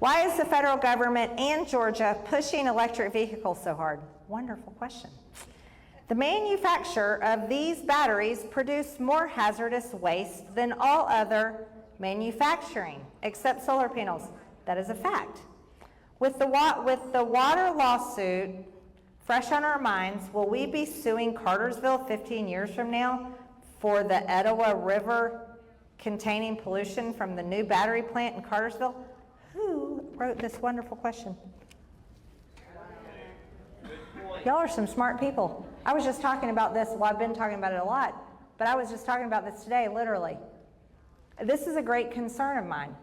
Why is the federal government and Georgia pushing electric vehicles so hard? Wonderful question. The manufacture of these batteries produce more hazardous waste than all other manufacturing, except solar panels. That is a fact. With the water lawsuit fresh on our minds, will we be suing Cartersville 15 years from now for the Etowah River containing pollution from the new battery plant in Cartersville? Who wrote this wonderful question? Y'all are some smart people. I was just talking about this, well, I've been talking about it a lot, but I was just talking about this today, literally. This is a great concern of mine.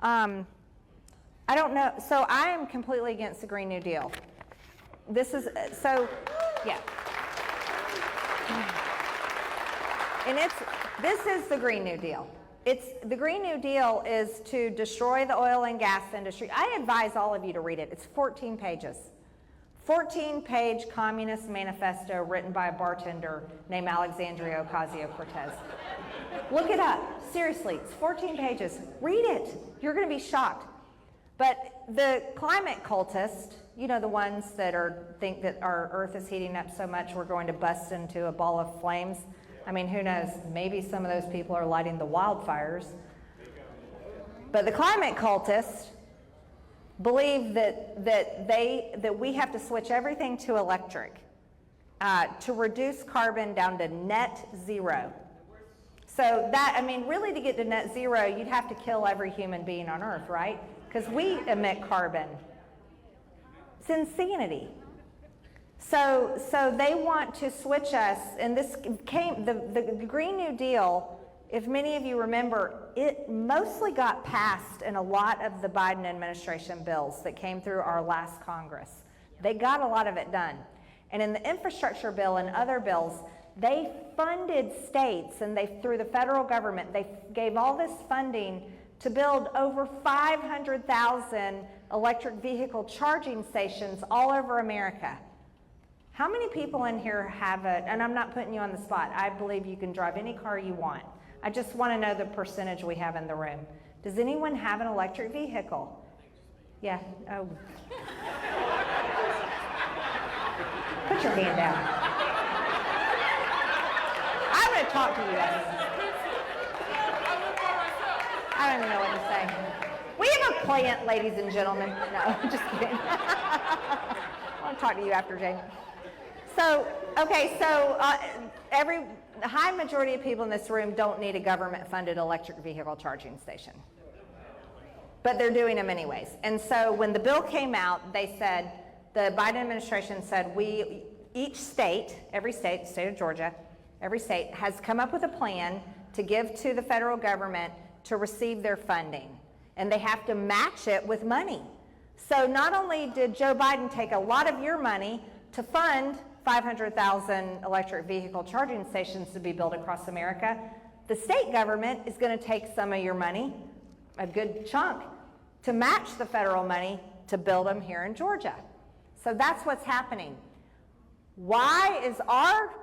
I don't know, so I am completely against the Green New Deal. This is, so, yeah. And this is the Green New Deal. The Green New Deal is to destroy the oil and gas industry. I advise all of you to read it. It's 14 pages. 14-page communist manifesto written by a bartender named Alexandria Ocasio-Cortez. Look it up. Seriously, it's 14 pages. Read it. You're going to be shocked. But the climate cultists, you know, the ones that think that our Earth is heating up so much we're going to bust into a ball of flames. I mean, who knows? Maybe some of those people are lighting the wildfires. But the climate cultists believe that we have to switch everything to electric to reduce carbon down to net zero. So that, I mean, really to get to net zero, you'd have to kill every human being on Earth, right? Because we emit carbon. It's insanity. So they want to switch us, and this came, the Green New Deal, if many of you remember, it mostly got passed in a lot of the Biden administration bills that came through our last Congress. They got a lot of it done. And in the infrastructure bill and other bills, they funded states, and through the federal government, they gave all this funding to build over 500,000 electric vehicle charging stations all over America. How many people in here have and I'm not putting you on the spot, I believe you can drive any car you want. I just want to know the percentage we have in the room. Does anyone have an electric vehicle? Yeah, oh. Put your hand down. I'm going to talk to you. I don't even know what to say. We have a plant, ladies and gentlemen. No, I'm just kidding. I want to talk to you after, Jamie. So, okay, so the high majority of people in this room don't need a government-funded electric vehicle charging station. But they're doing them anyways. And so when the bill came out, they said, the Biden administration said, each state, every state, the state of Georgia, every state has come up with a plan to give to the federal government to receive their funding. And they have to match it with money. So not only did Joe Biden take a lot of your money to fund 500,000 electric vehicle charging stations to be built across America, the state government is going to take some of your money, a good chunk, to match the federal money to build them here in Georgia. So that's what's happening. Why is our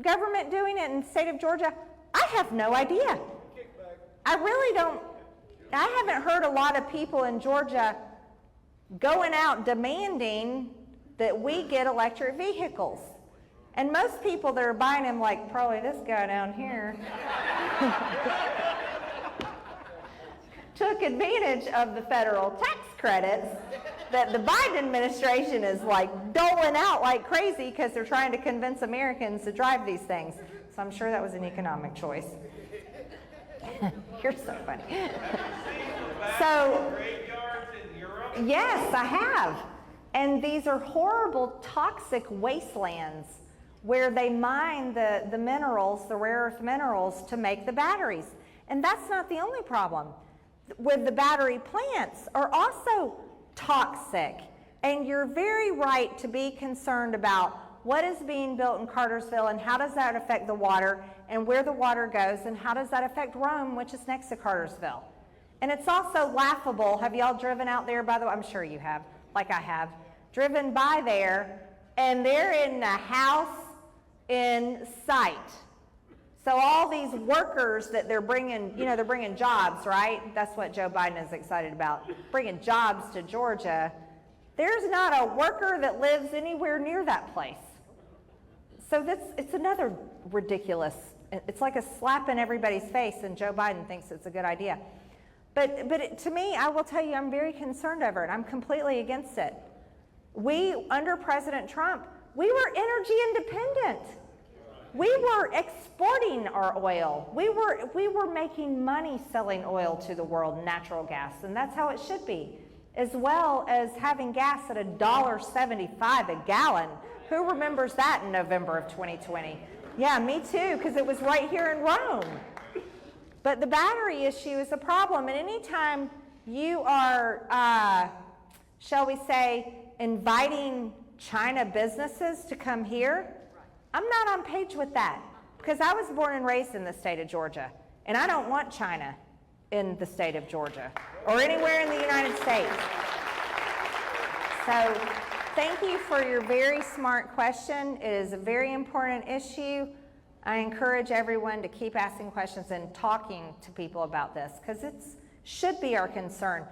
government doing it in the state of Georgia? I have no idea. I really don't. I haven't heard a lot of people in Georgia going out demanding that we get electric vehicles. And most people that are buying them, like probably this guy down here, took advantage of the federal tax credits that the Biden administration is like doling out like crazy because they're trying to convince Americans to drive these things. So I'm sure that was an economic choice. You're so funny. So, yes, I have. And these are horrible, toxic wastelands where they mine the minerals, the rare earth minerals, to make the batteries. And that's not the only problem. With the battery plants are also toxic. And you're very right to be concerned about what is being built in Cartersville and how does that affect the water and where the water goes and how does that affect Rome, which is next to Cartersville. And it's also laughable. Have y'all driven out there, by the way? I'm sure you have, like I have. Driven by there, and they're in a house in sight. So all these workers that they're bringing, they're bringing jobs, right? That's what Joe Biden is excited about, bringing jobs to Georgia. There's not a worker that lives anywhere near that place. So it's another ridiculous, it's like a slap in everybody's face, and Joe Biden thinks it's a good idea. But to me, I will tell you, I'm very concerned over it. I'm completely against it. We, under President Trump, we were energy independent. We were exporting our oil. We were making money selling oil to the world, natural gas, and that's how it should be, as well as having gas at $1.75 a gallon. Who remembers that in November of 2020? Yeah, me too, because it was right here in Rome. But the battery issue is a problem, and anytime you are, shall we say, inviting China businesses to come here, I'm not on page with that, because I was born and raised in the state of Georgia, and I don't want China in the state of Georgia or anywhere in the United States. So thank you for your very smart question. It is a very important issue. I encourage everyone to keep asking questions and talking to people about this, because it should be our concern.